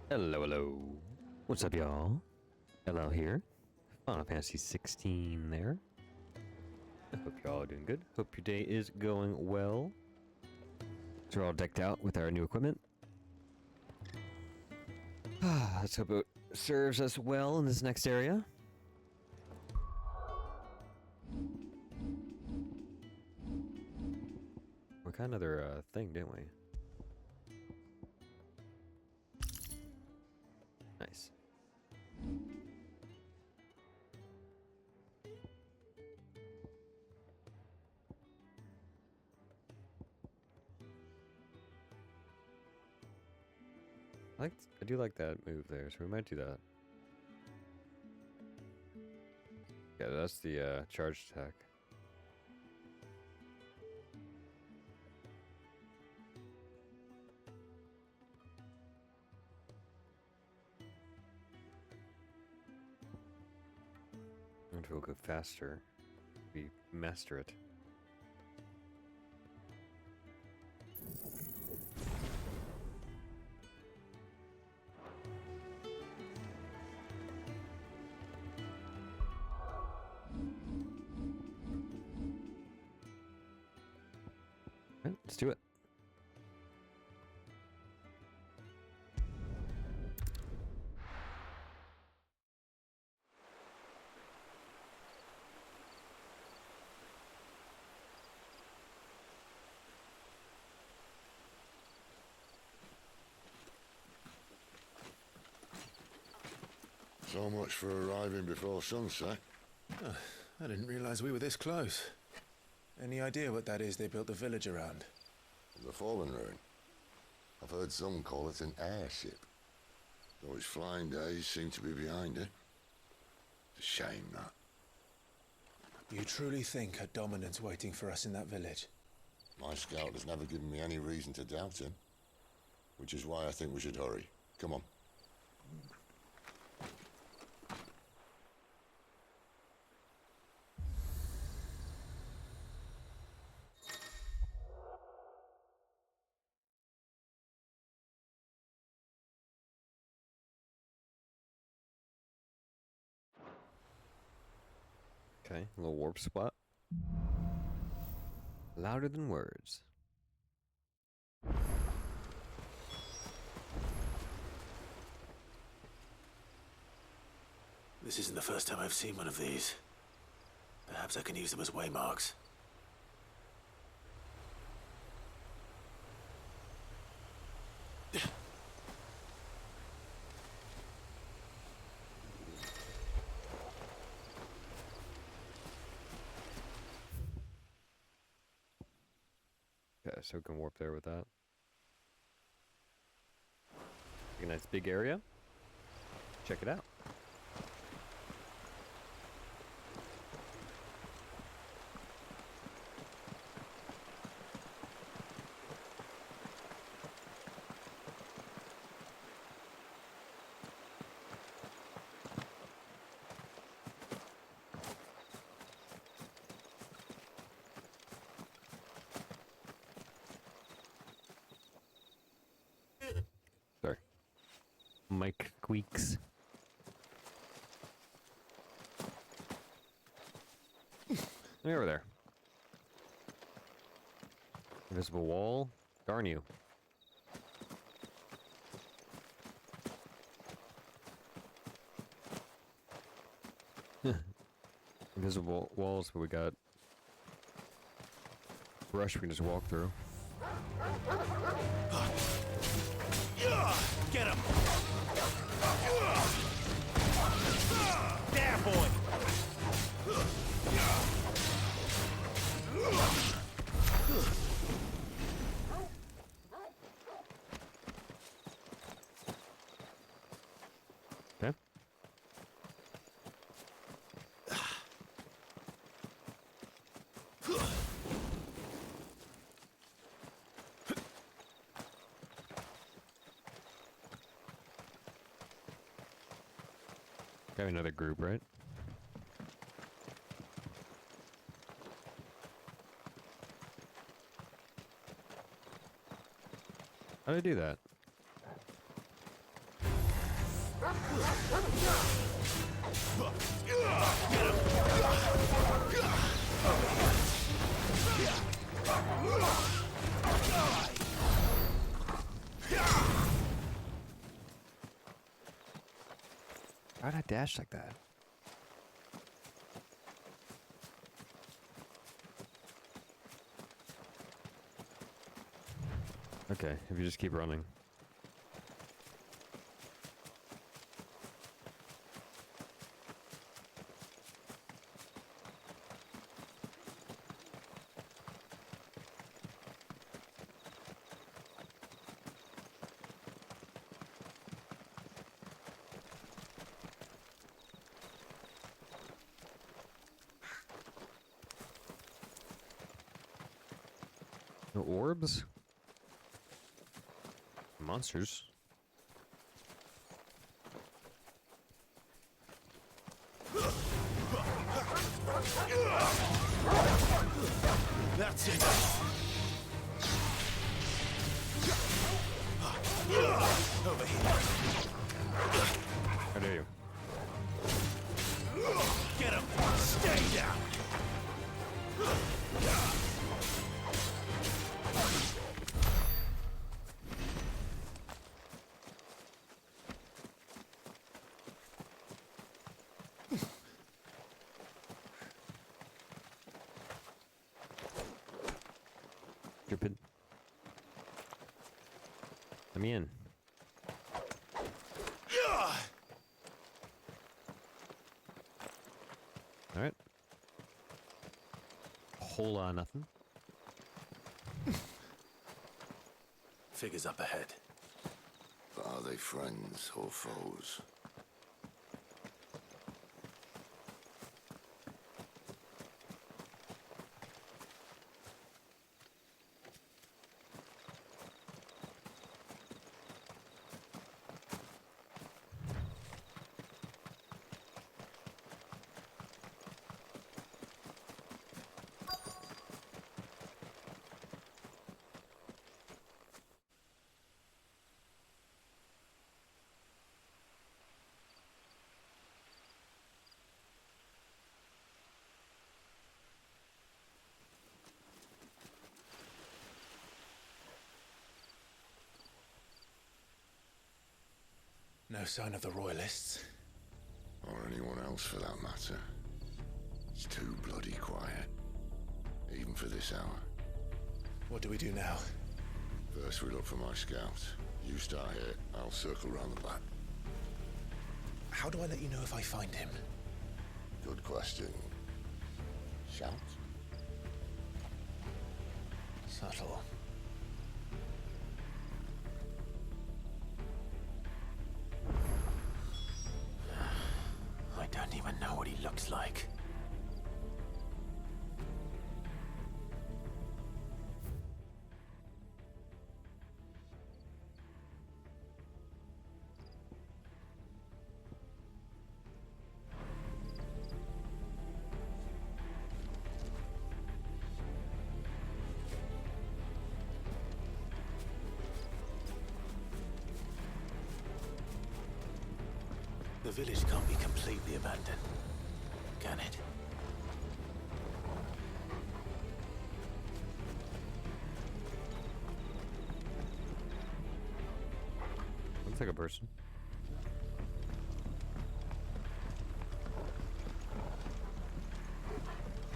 Hello, hello. What's up, y'all? Ello here. Final Fantasy 16 there. I hope y'all are doing good. Hope your day is going well. So we're all decked out with our new equipment. Let's hope it serves us well in this next area. We got another thing, didn't we? Nice. I do like that move there, so we might do that. Yeah, that's the charge attack. I want to go faster. We master it. Alright, let's do it. So much for arriving before sunset. Oh, I didn't realize we were this close. Any idea what that is they built the village around? The Fallen Ruin. I've heard some call it an airship. Though its flying days seem to be behind it. It's a shame, that. You truly think a dominant's waiting for us in that village? My scout has never given me any reason to doubt him. Which is why I think we should hurry. Come on. Okay, a little warp spot. Louder than words. This isn't the first time I've seen one of these. Perhaps I can use them as waymarks. Okay, so we can warp there with that. A nice big area. Check it out. Sorry. Mic squeaks. Over there. Invisible wall. Darn you. Invisible walls, but we got brush we can just walk through. Get him! There, boy! Okay. Got another group, right? How do I do that? Why'd I dash like that? Okay, if you just keep running. No orbs? Monsters. That's it. Over here. How dare you? Get him. Stay down. Stupid. Let me in. Alright. Whole lot of nothing. Figures up ahead. But are they friends or foes? No sign of the Royalists. Or anyone else for that matter. It's too bloody quiet. Even for this hour. What do we do now? First we look for my scouts. You start here, I'll circle round the back. How do I let you know if I find him? Good question. Shout? Subtle. I don't even know what he looks like. The village can't be completely abandoned, can it? Looks like a person.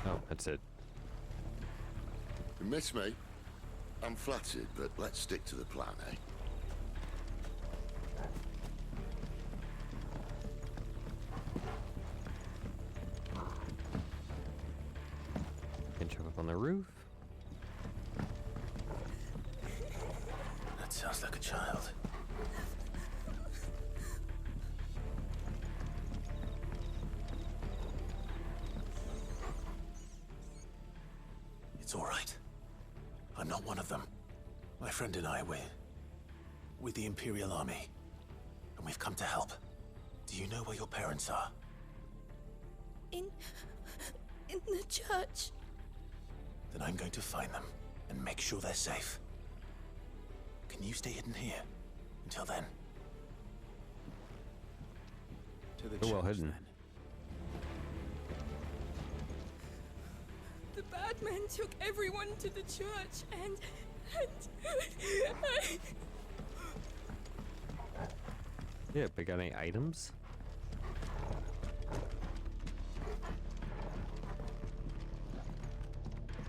Oh, that's it. You miss me? I'm flattered, but let's stick to the plan, eh? Can jump up on the roof. That sounds like a child. It's all right. I'm not one of them. My friend and I, we're with the Imperial Army, and we've come to help. Do you know where your parents are? In the church. Then I'm going to find them and make sure they're safe. Can you stay hidden here until then? Oh, well hidden. The bad men took everyone to the church and Yeah, but got any items?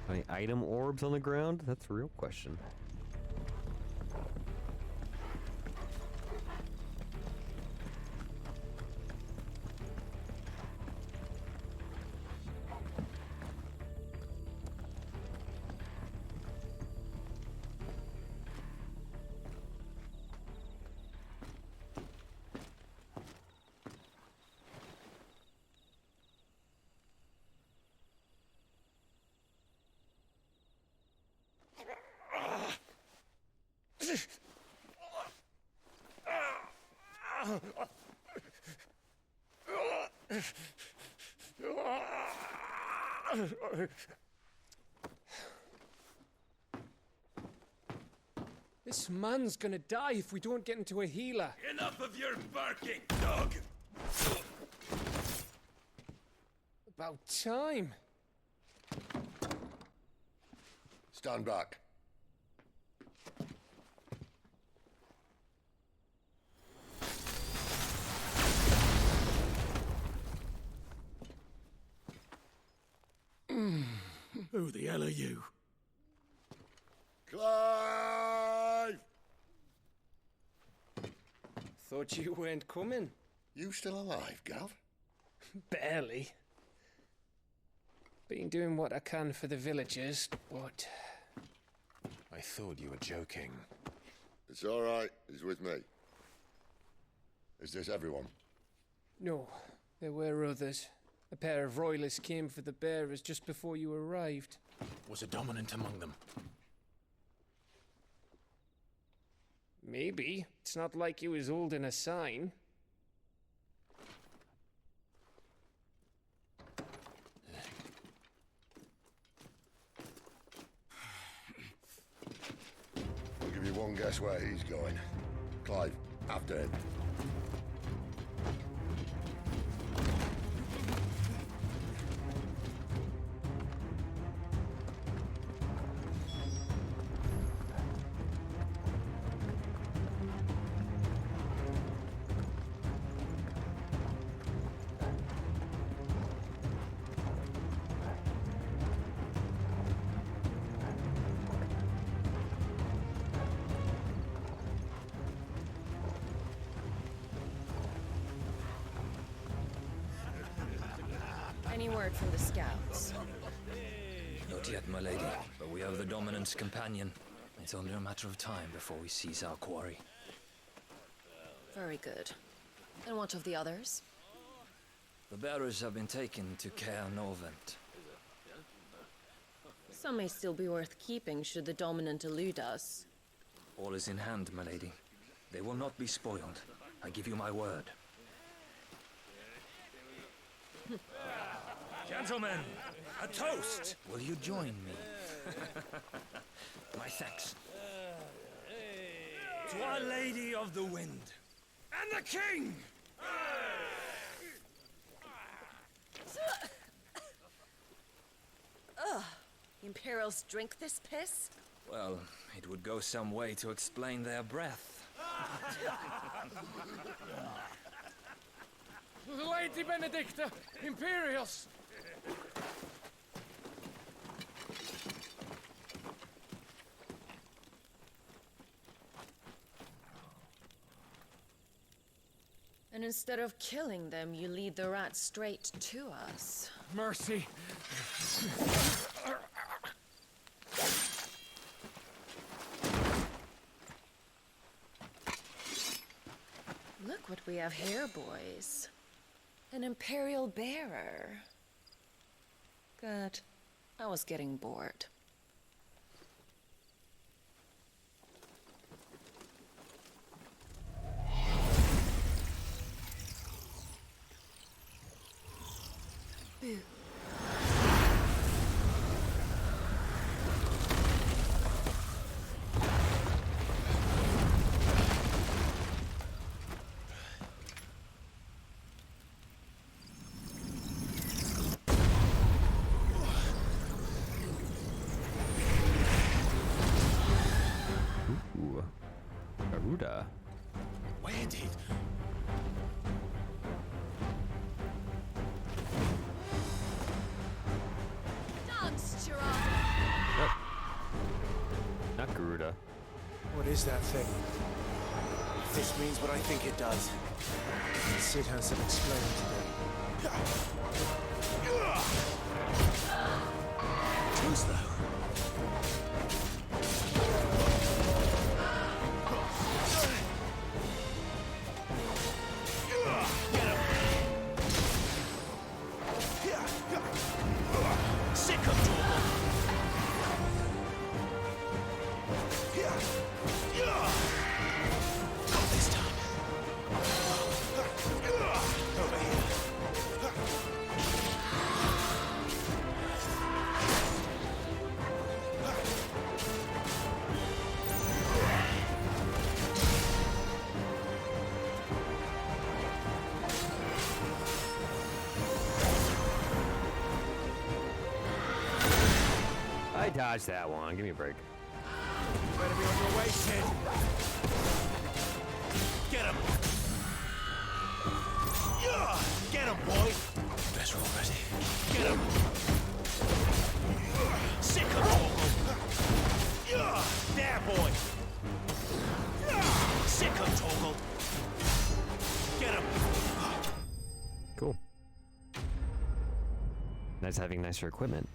Any item orbs on the ground? That's a real question. This man's gonna die if we don't get into a healer. Enough of your barking, dog! About time. Stand back. Who the hell are you? Clive! Thought you weren't coming. You still alive, Gav? Barely. Been doing what I can for the villagers, but... I thought you were joking. It's all right. He's with me. Is this everyone? No, there were others. A pair of royalists came for the bearers just before you arrived. Was a dominant among them? Maybe. It's not like he was holding a sign. I'll give you one guess where he's going. Clive, after him. Any word from the scouts? Not yet, my lady, but we have the dominant's companion. It's only a matter of time before we seize our quarry. Very good. And what of the others? The bearers have been taken to Caer Novent. Some may still be worth keeping should the dominant elude us. All is in hand, my lady. They will not be spoiled. I give you my word. Gentlemen, a toast! Will you join me? My thanks. To Our Lady of the Wind and the King! Ugh. Imperials drink this piss? Well, it would go some way to explain their breath. Lady Benedicta! Imperials! And instead of killing them, you lead the rats straight to us. Mercy! Look what we have here, boys. An Imperial bearer. Good. I was getting bored. Boo. is that thing? If this means what I think it does, Sid has some explaining to do. Too slow. I dodged that one. Give me a break. Better be on your way, Sid. Get him! Get him, boy! Better already. Get him! Sick of Torgal! There, boy! Sick of Torgal! Get him! Cool. Nice having nicer equipment.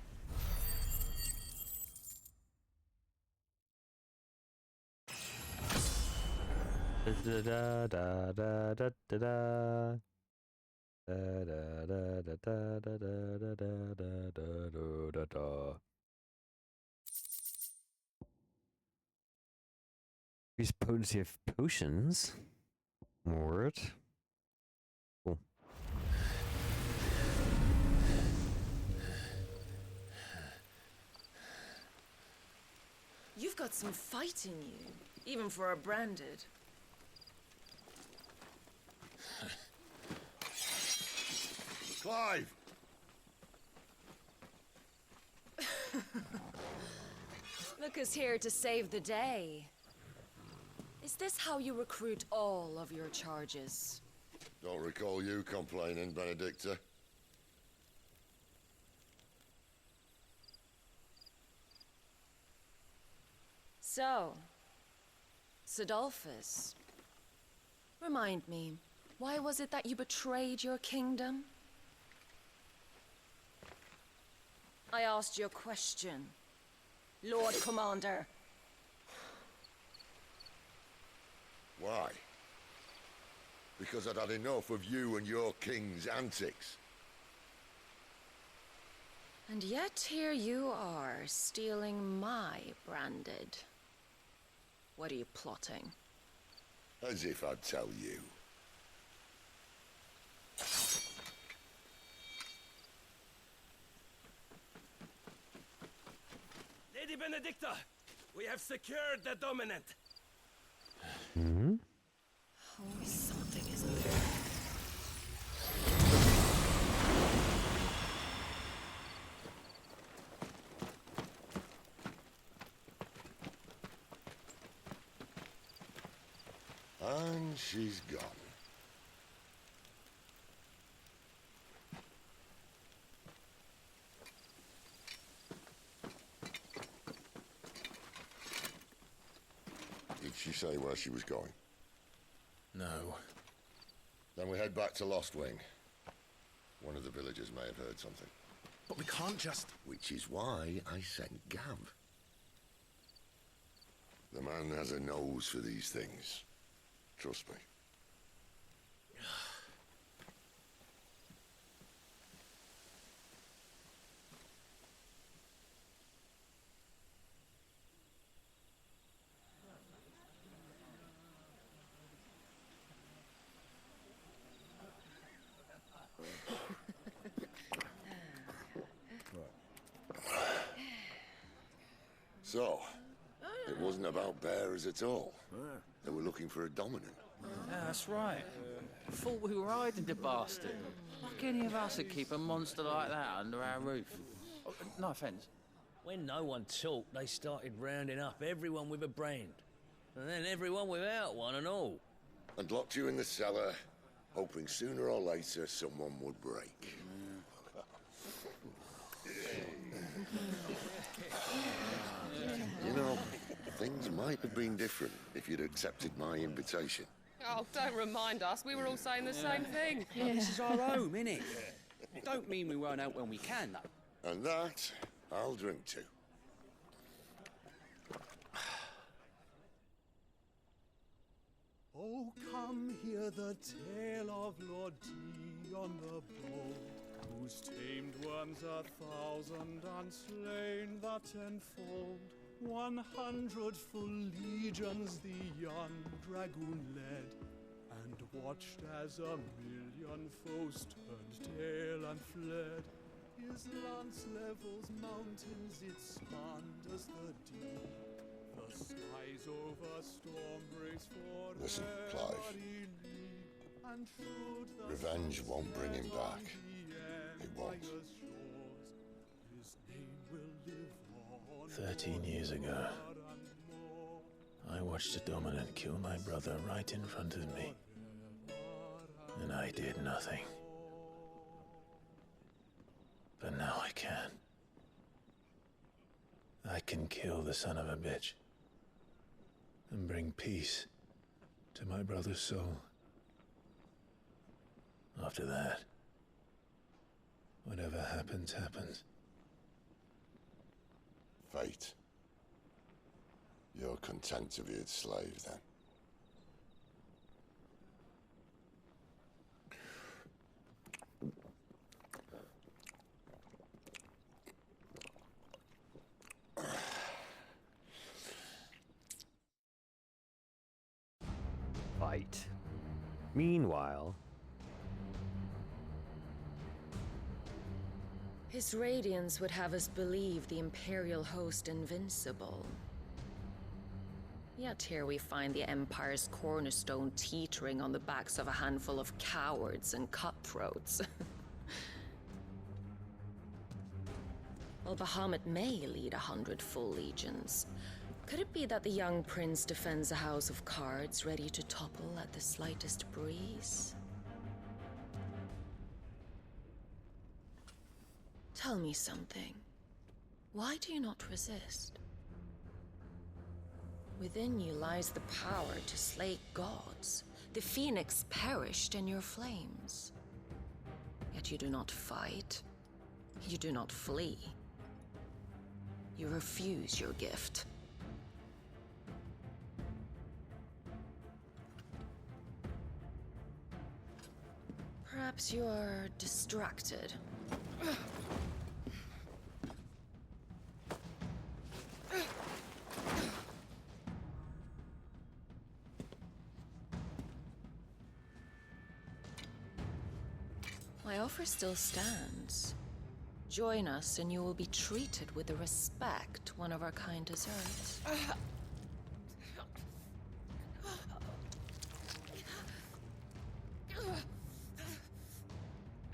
Da da da da da da da. Da da da da da da da da da da da da. Increase potency of potions. Word. Cool. You've got some fight in you, even for a branded. Clive! Look who's here to save the day. Is this how you recruit all of your charges? Don't recall you complaining, Benedicta. So, Sidolphus, remind me, why was it that you betrayed your kingdom? I asked you a question, Lord Commander. Why? Because I'd had enough of you and your king's antics. And yet here you are, stealing my branded. What are you plotting? As if I'd tell you. Lady Benedicta, we have secured the dominant. Hmm? Always something, isn't there? And she's gone. Did she say where she was going? No. Then we head back to Lost Wing. One of the villagers may have heard something. But we can't just... Which is why I sent Gav. The man has a nose for these things. Trust me. So, it wasn't about bearers at all. They were looking for a dominant. Yeah, that's right. Thought we were hiding the bastard. Like any of us would keep a monster like that under our roof. Oh, no offence. When no one talked, they started rounding up everyone with a brand. And then everyone without one and all. And locked you in the cellar, hoping sooner or later someone would break. You know, Things might have been different if you'd accepted my invitation. Oh, don't remind us. We were all saying the same thing. Yeah. This is our home, innit? Don't mean we won't out when we can, though. And that, I'll drink to. Oh, come hear the tale of Lord Dion the Bold, whose tamed worms 1,000 and slain the tenfold. 100 full legions the young dragoon led, and watched as 1,000,000 foes turned tail and fled. His lance levels mountains, it spanned the deep. The skies over storm breaks for Listen, Clive. Revenge won't bring him back. It won't. 13 years ago, I watched a dominant kill my brother right in front of me, and I did nothing. But now I can. I can kill the son of a bitch and bring peace to my brother's soul. After that, whatever happens, happens. Fate. You're content to be its slave, then? Fight. Meanwhile, His radiance would have us believe the Imperial host invincible. Yet here we find the Empire's cornerstone teetering on the backs of a handful of cowards and cutthroats. While Bahamut may lead 100 full legions, could it be that the young prince defends a house of cards ready to topple at the slightest breeze? Tell me something. Why do you not resist? Within you lies the power to slay gods. The phoenix perished in your flames. Yet you do not fight. You do not flee. You refuse your gift. Perhaps you are distracted. My offer still stands. Join us and you will be treated with the respect one of our kind deserves.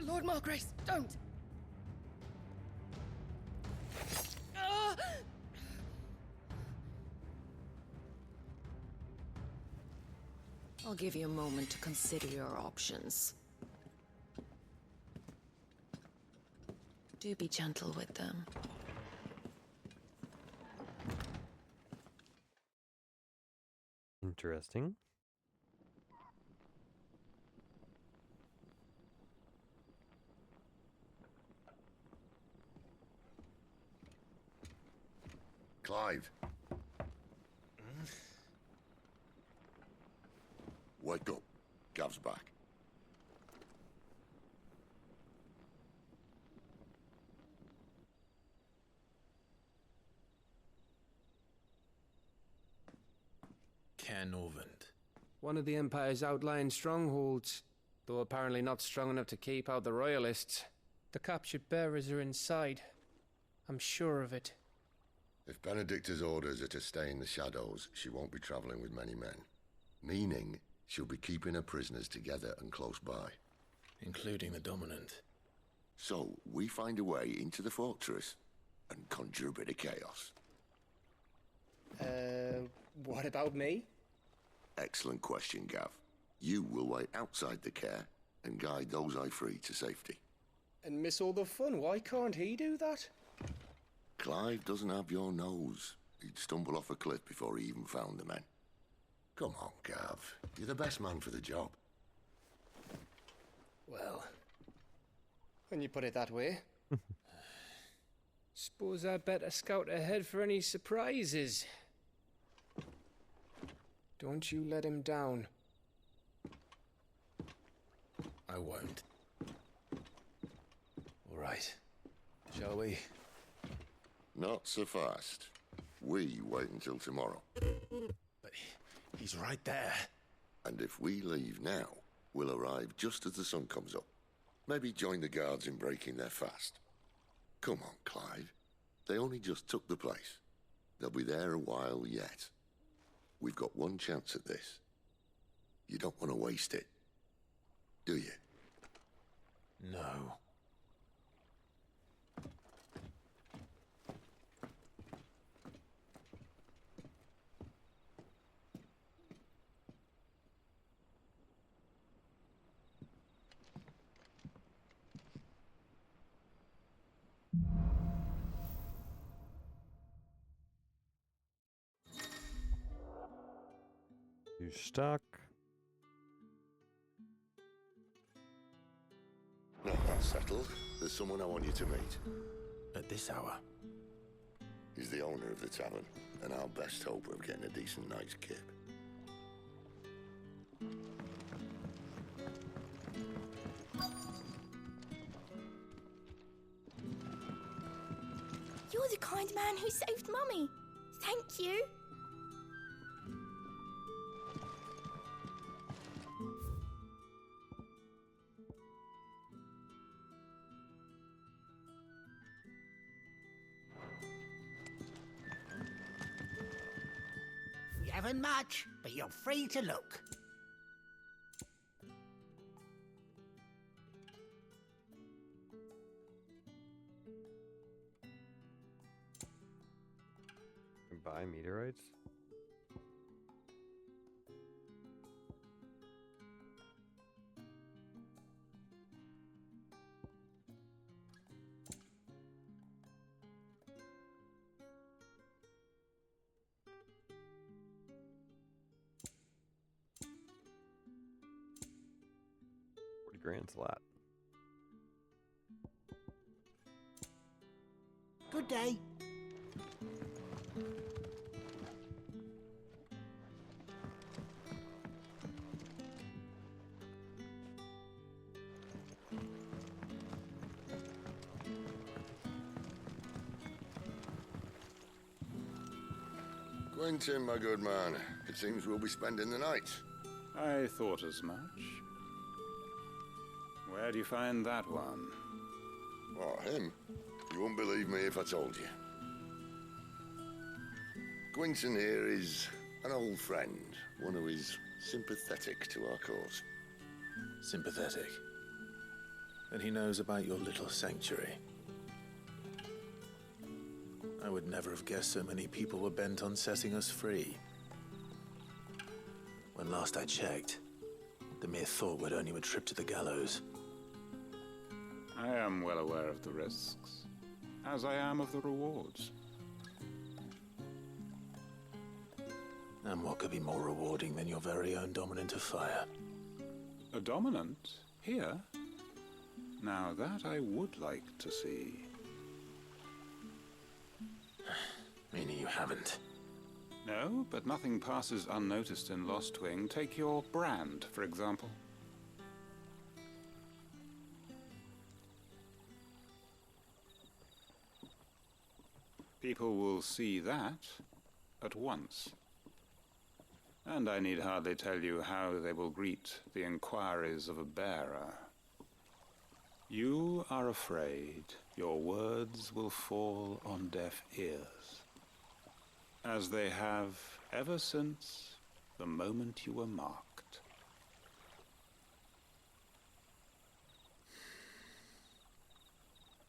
Lord Margrace, don't! I'll give you a moment to consider your options. Do be gentle with them. interesting. Clive. Wake up. Gav's back. Canovant. One of the Empire's outlying strongholds, though apparently not strong enough to keep out the Royalists. The captured bearers are inside. I'm sure of it. If Benedicta's orders are to stay in the shadows, she won't be traveling with many men. Meaning, she'll be keeping her prisoners together and close by. Including the Dominant. So, we find a way into the fortress and conjure a bit of chaos. What about me? Excellent question, Gav. You will wait outside the care and guide those I free to safety. And miss all the fun. Why can't he do that? Clive doesn't have your nose. he'd stumble off a cliff before he even found the men. Come on, Gav. You're the best man for the job. Well, when you put it that way. Suppose I'd better scout ahead for any surprises. Don't you let him down. I won't. All right. Shall we? Not so fast. We wait until tomorrow. But he's right there. And if we leave now, we'll arrive just as the sun comes up. Maybe join the guards in breaking their fast. Come on, Clive. They only just took the place. They'll be there a while yet. We've got one chance at this. You don't want to waste it, do you? No. You stuck. No, that's settled. There's someone I want you to meet. At this hour? He's the owner of the tavern, and our best hope of getting a decent night's kip. You're the kind man who saved Mummy. Thank you. We haven't much, but you're free to look. Buy meteorites? $40,000's a lot. Good day. Quentin, my good man. It seems we'll be spending the night. I thought as much. Where do you find that one? Oh, him? You wouldn't believe me if I told you. Quentin here is an old friend, one who is sympathetic to our cause. Sympathetic. And he knows about your little sanctuary. I would never have guessed so many people were bent on setting us free. When last I checked, the mere thought would earn you a trip to the gallows. I am well aware of the risks, as I am of the rewards. And what could be more rewarding than your very own dominant of fire? A dominant? Here? Now that I would like to see. Meaning you haven't? No, but nothing passes unnoticed in Lostwing. Take your brand, for example. People will see that at once. And I need hardly tell you how they will greet the inquiries of a bearer. You are afraid your words will fall on deaf ears, as they have ever since the moment you were marked.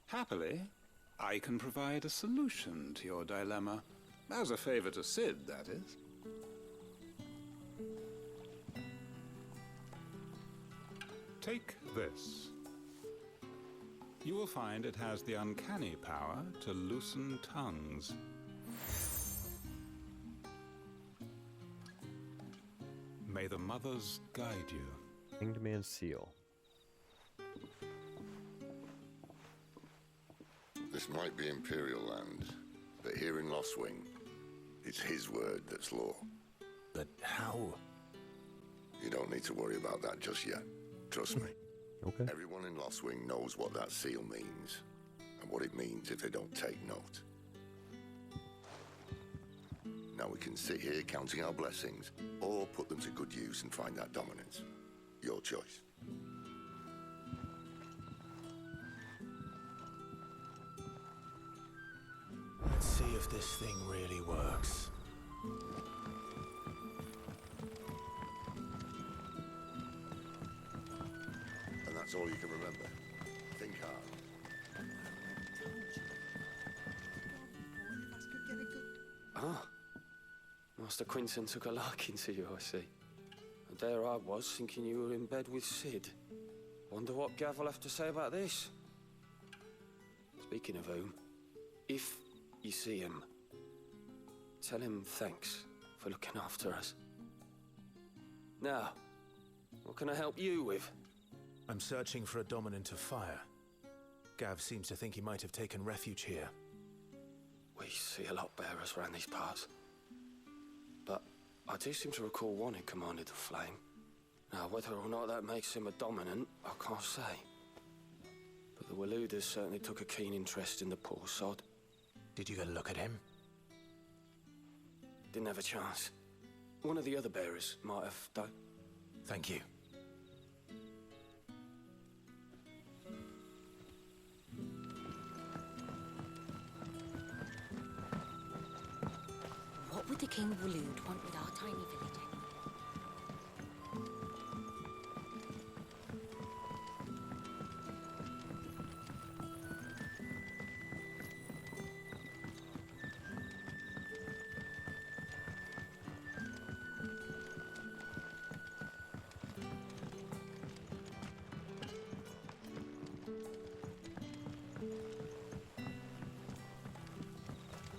Happily, I can provide a solution to your dilemma, as a favor to Sid, that is. Take this. You will find it has the uncanny power to loosen tongues. May the mothers guide you. Hanged Man seal. This might be Imperial land, but here in Lost Wing, it's his word that's law. But how? You don't need to worry about that just yet. Trust me. Okay. Everyone in Lost Wing knows what that seal means, and what it means if they don't take note. Now we can sit here counting our blessings, or put them to good use and find that dominance. Your choice. Let's see if this thing really works. And that's all you can remember. Think hard. Ah. Master Quinton took a liking to you, I see. And there I was, thinking you were in bed with Sid. Wonder what Gav will have to say about this. Speaking of whom, if you see him, tell him thanks for looking after us. Now, what can I help you with? I'm searching for a dominant of fire. Gav seems to think he might have taken refuge here. We see a lot bearers around these parts. But I do seem to recall one who commanded the flame. Now, whether or not that makes him a dominant, I can't say. But the Waluders certainly took a keen interest in the poor sod. Did you get a look at him? Didn't have a chance. One of the other bearers might have done. Thank you. What would the King of Waloed want with our tiny village anyway?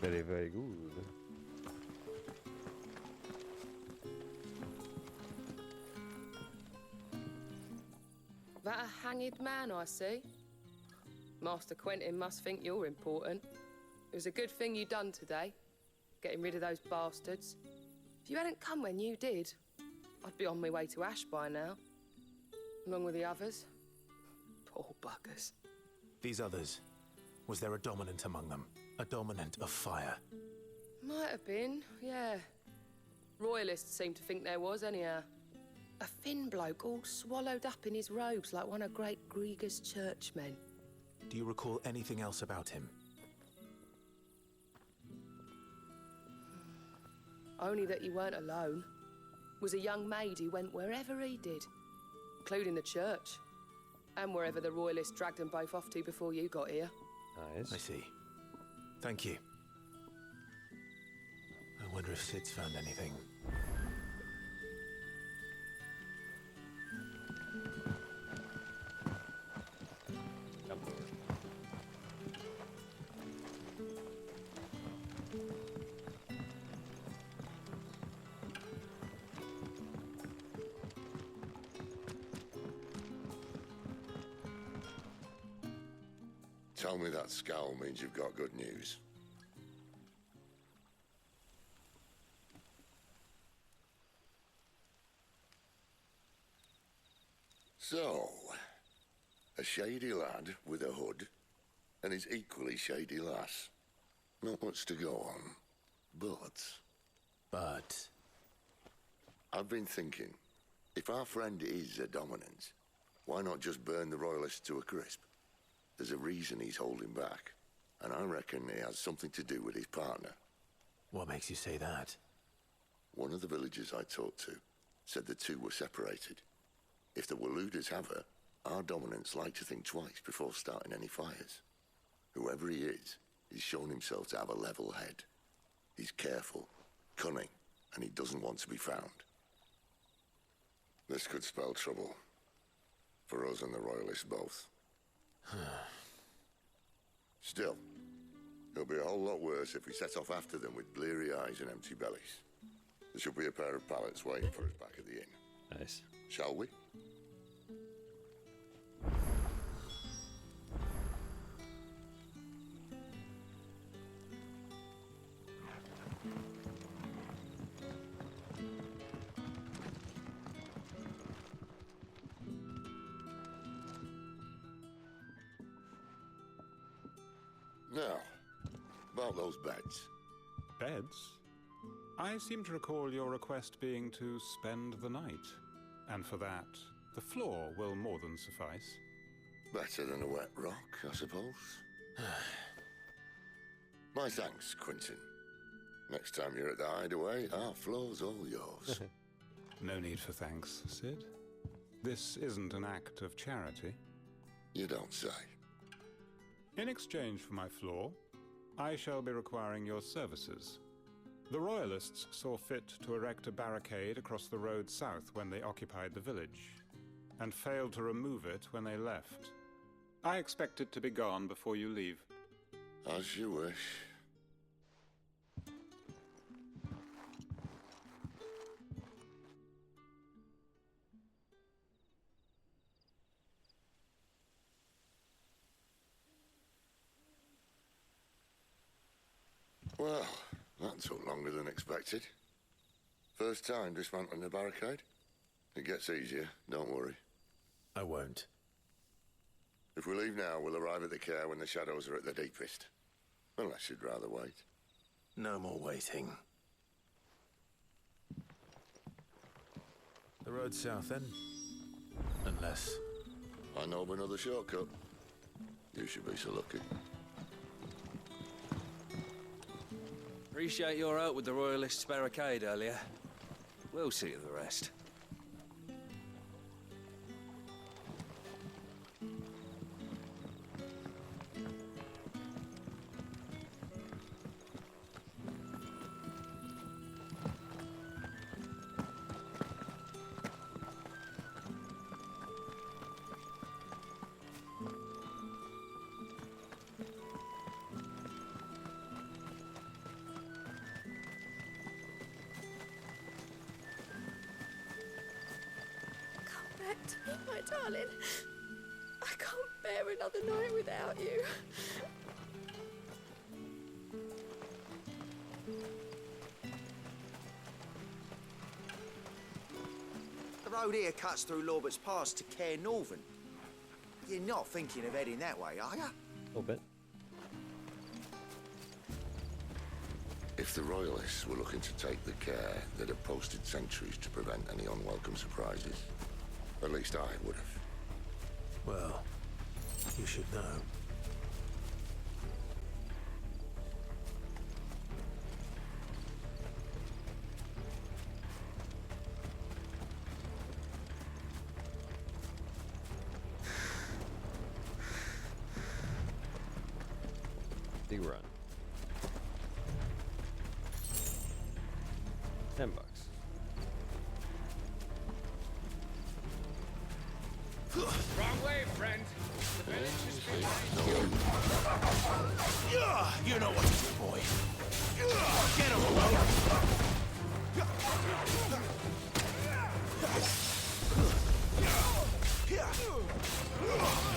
Very, very good. That a hanged man I see? Master Quentin must think you're important. It was a good thing you done today, getting rid of those bastards. If you hadn't come when you did, I'd be on my way to Ash by now, along with the others. Poor buggers. These others, was there a dominant among them? A dominant of fire? Might have been, yeah. Royalists seem to think there was, anyhow. A thin bloke all swallowed up in his robes like one of Great Grieger's churchmen. Do you recall anything else about him? Only that he weren't alone. Was a young maid who went wherever he did, including the church, and wherever the Royalists dragged them both off to before you got here. Nice. I see. Thank you. I wonder if Sid's found anything. Tell me that scowl means you've got good news. So, a shady lad with a hood, and his equally shady lass. Not much to go on, but... I've been thinking, if our friend is a dominant, why not just burn the Royalists to a crisp? There's a reason he's holding back, and I reckon it has something to do with his partner. What makes you say that? One of the villagers I talked to said the two were separated. If the Waluders have her, our dominants like to think twice before starting any fires. Whoever he is, he's shown himself to have a level head. He's careful, cunning, and he doesn't want to be found. This could spell trouble. For us and the Royalists both. Still, it'll be a whole lot worse if we set off after them with bleary eyes and empty bellies. There should be a pair of pallets waiting for us back at the inn. Nice. Shall we? Now, about those beds. Beds? I seem to recall your request being to spend the night. And for that, the floor will more than suffice. Better than a wet rock, I suppose. My thanks, Quentin. Next time you're at the hideaway, our floor's all yours. No need for thanks, Sid. This isn't an act of charity. You don't say. In exchange for my floor, I shall be requiring your services. The Royalists saw fit to erect a barricade across the road south when they occupied the village, and failed to remove it when they left. I expect it to be gone before you leave. As you wish. Well, that took longer than expected. First time dismantling a barricade? It gets easier, don't worry. I won't. If we leave now, we'll arrive at the care when the shadows are at their deepest. Unless you'd rather wait. No more waiting. The road south then? Unless... I know of another shortcut. You should be so lucky. Appreciate your help with the Royalists' barricade earlier. We'll see to the rest. My darling, I can't bear another night without you. The road here cuts through Lorbert's Pass to Care Northern. You're not thinking of heading that way, are you? A little bit. If the Royalists were looking to take the care, they'd have posted sentries to prevent any unwelcome surprises. At least I would have. Well, you should know. Big run. $10. Wrong way, friend. The village is behind you. Yeah, you know what to do, boy. Get him, alone.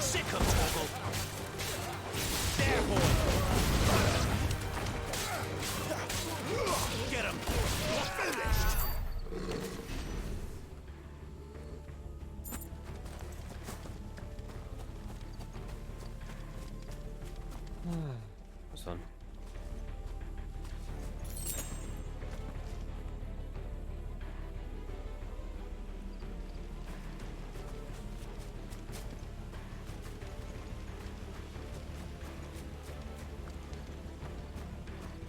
Sick of trouble. There, boy. Get him. Finished. That's fun.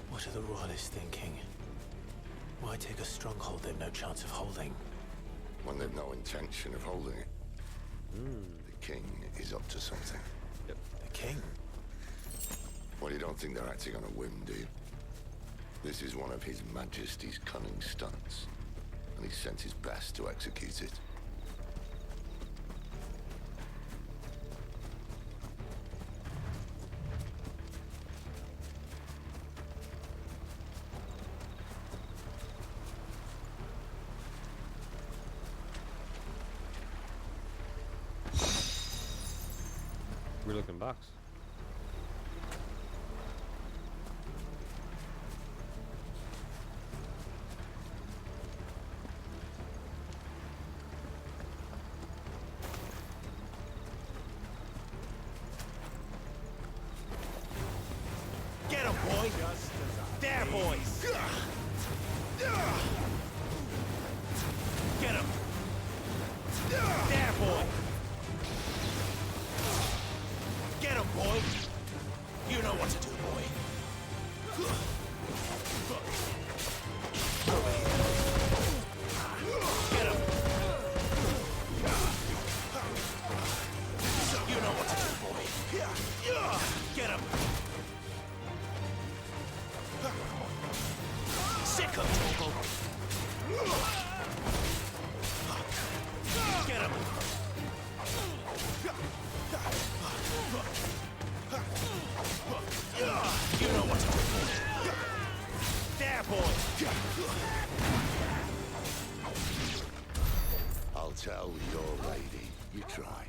What are the Royalists thinking? Why take a stronghold they've no chance of holding? When they've no intention of holding it. The king is up to something. Yep. The king? Well, you don't think they're acting on a whim, do you? This is one of His Majesty's cunning stunts, and he's sent his best to execute it. Weird looking box. Get him, boy! There, boys! Get him! There, boy! Get him, boy! You know what to do, boy. Over here. Get him! You know what to do, boy. Get him! Sick of Togo! Get him! You know what to do. There, boy! I'll tell your lady. You try.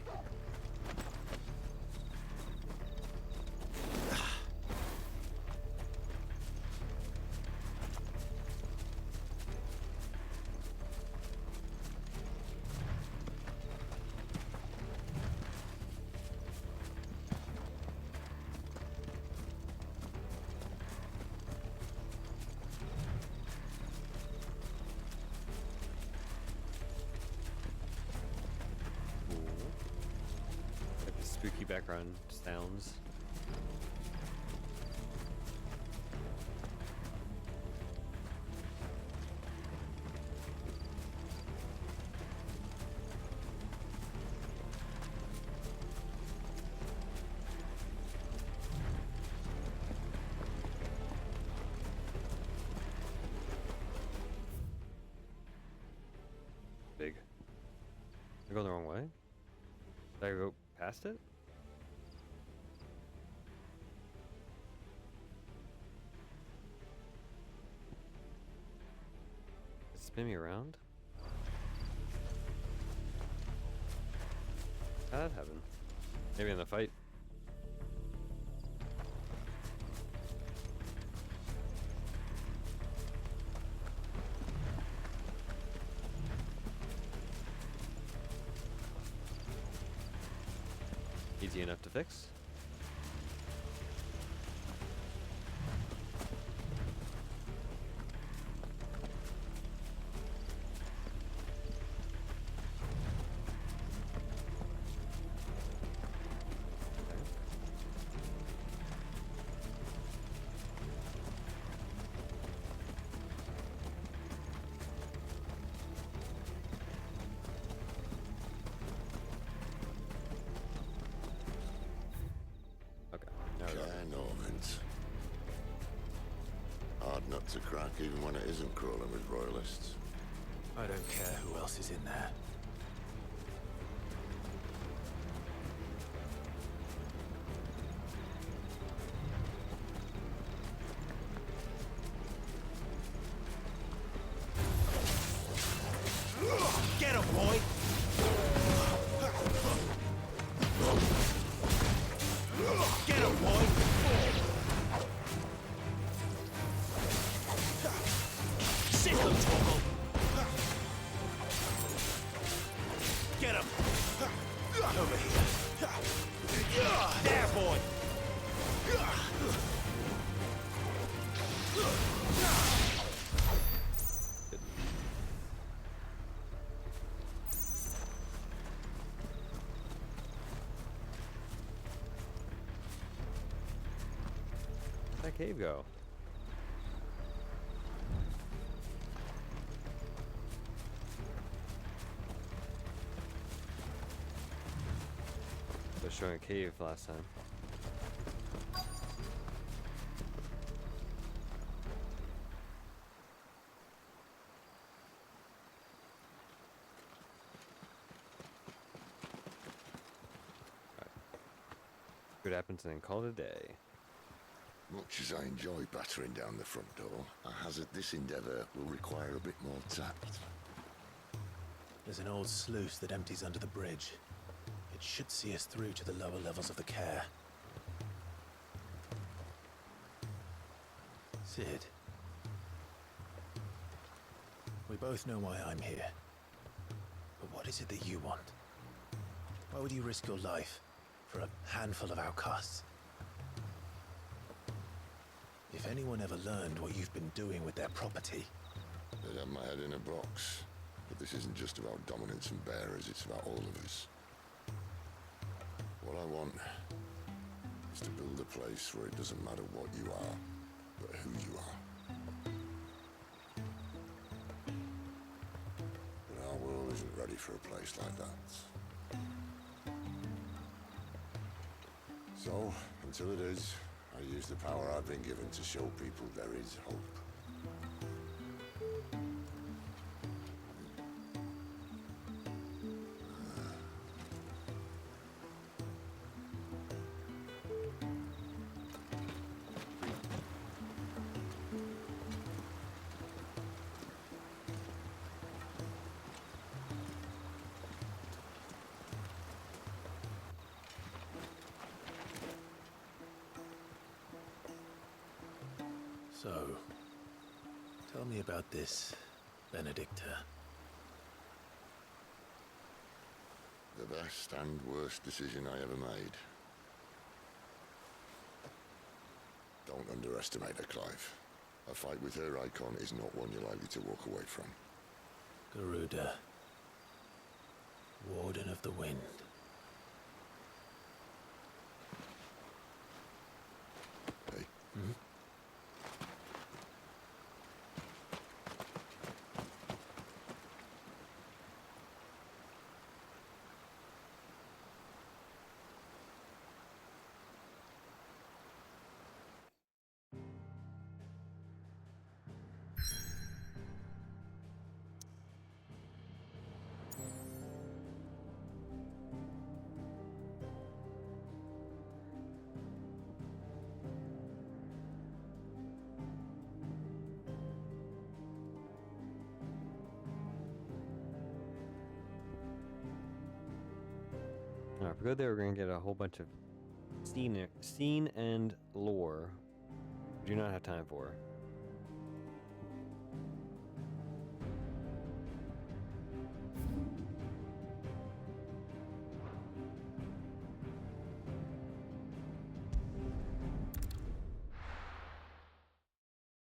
Spooky background sounds. Big. They're going the wrong way? Did I go past it? Spin me around? How'd that happen? Maybe in the fight. Easy enough to fix. Hard nut to crack, even when it isn't crawling with royalists. I don't care who else is in there. Get him, boy! Get him, boy! Sick of Togo! Get him! Over here. There, boy! Where'd that cave go? I was showing a cave last time. What happens and then call it a day. Much as I enjoy battering down the front door, I hazard this endeavour will require a bit more tact. There's an old sluice that empties under the bridge. It should see us through to the lower levels of the care. Sid. We both know why I'm here. But what is it that you want? Why would you risk your life for a handful of outcasts? If anyone ever learned what you've been doing with their property... They'd have my head in a box. But this isn't just about dominance and bearers, it's about all of us. What I want is to build a place where it doesn't matter what you are, but who you are. But our world isn't ready for a place like that. So, until it is, I use the power I've been given to show people there is hope. So, tell me about this, Benedicta. The best and worst decision I ever made. Don't underestimate her, Clive. A fight with her icon is not one you're likely to walk away from. Garuda. Warden of the Wind. Hey. Hmm? Alright, if we go there, we're going to get a whole bunch of scene and lore. We do not have time for.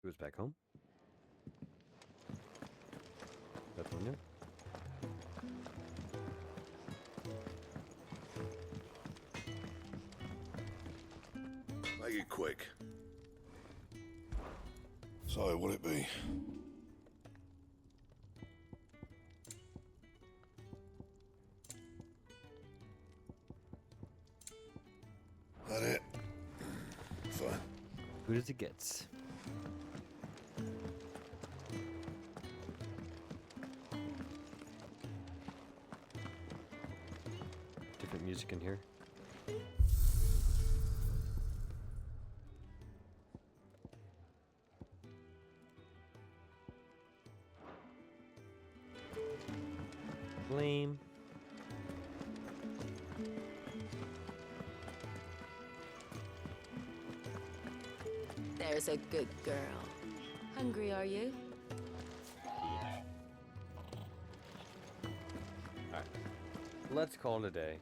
Goes back home. That's one there. Make it quick. So, what'll it be? That it? Fine. Good as it gets. Different music in here. Flame. There's a good girl. Hungry, are you? Alright. Let's call it a day.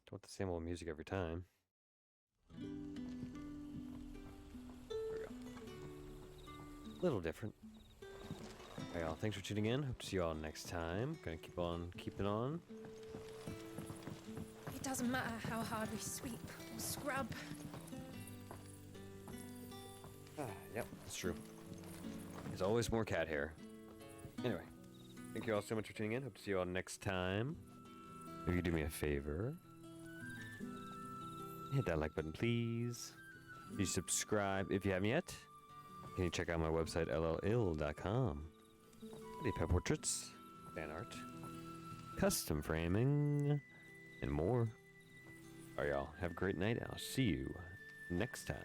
Don't want the same old music every time. There we go. Little different. Alright, y'all. Thanks for tuning in. Hope to see you all next time. Gonna keep on keeping on. It doesn't matter how hard we sweep or scrub. Yep, that's true. There's always more cat hair. Anyway, thank you all so much for tuning in. Hope to see you all next time. If you do me a favor, hit that like button, please. You subscribe if you haven't yet. Can you check out my website, LLill.com? The pet portraits, fan art, custom framing, and more. All right, y'all. Have a great night. I'll see you next time.